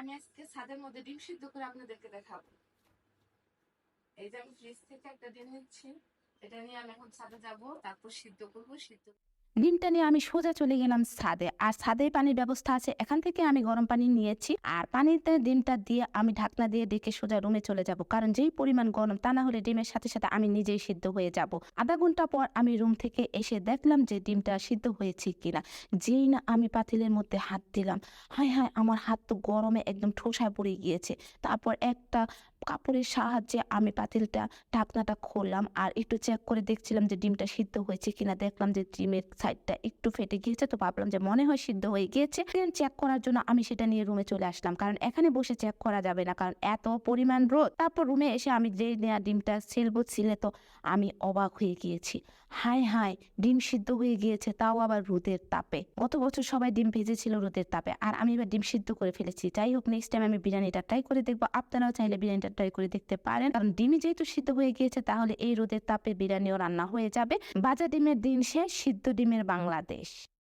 আমি আজকে ছাদের মধ্যে ডিম সিদ্ধ করে আপনাদেরকে দেখাবো। এই যে আমি ফ্রিজ থেকে একটা ডিম নিচ্ছি, এটা নিয়ে আমি এখন ছাদে যাব, তারপর সিদ্ধ করবো। ডিমটা নিয়ে আমি সোজা চলে গেলাম ছাদে। আর ছাদে পানির ব্যবস্থা আছে, এখান থেকে আমি গরম পানি নিয়েছি। আর পানিতে ডিমটা দিয়ে আমি ঢাকনা দিয়ে ডেকে সোজা রুমে চলে যাব, কারণ যেই পরিমাণ গরম, তা না হলে ডিমের সাথে সাথে আমি নিজেই সিদ্ধ হয়ে যাব। আধা ঘন্টা পর আমি রুম থেকে এসে দেখলাম যে ডিমটা সিদ্ধ হয়েছে কিনা। যেই না আমি পাতিলের মধ্যে হাত দিলাম, হায় হায়, আমার হাত তো গরমে একদম ঠোসায় পড়ে গিয়েছে। তারপর একটা কাপড়ের সাহায্যে আমি পাতিলটা ঢাকনাটা খুললাম আর একটু চেক করে দেখছিলাম যে ডিমটা সিদ্ধ হয়েছে কিনা। দেখলাম যে ডিমের সাইডটা একটু ফেটে গিয়েছে, তো ভাবলাম যে মনে হয় সিদ্ধ হয়ে গিয়েছে। দেন চেক করার জন্য আমি সেটা নিয়ে রুমে চলে আসলাম, কারণ এখানে বসে চেক করা যাবে না, কারণ এত পরিমাণ রোদ। তারপর রুমে এসে আমি যে নেয়া ডিমটা ছিলবো, ছিলে তো আমি অবাক হয়ে গিয়েছি। হায় হায়, ডিম সিদ্ধ হয়ে গিয়েছে, তাও আবার রোদের তাপে। গত বছর সবাই ডিম ভেজেছিল রোদের তাপে, আর আমি এবার ডিম সিদ্ধ করে ফেলেছি। যাই হোক, নেক্সট টাইম আমি বিরিয়ানিটা ট্রাই করে দেখবো। আপনারাও চাইলে বিরিয়ানিটা ট্রাই করে দেখতে পারেন, কারণ ডিমই যেহেতু সিদ্ধ হয়ে গিয়েছে, তাহলে এই রোদের তাপে বিরিয়ানিও রান্না হয়ে যাবে। ভাজা ডিমের দিন শেষ, সিদ্ধ ডিমের বাংলাদেশ।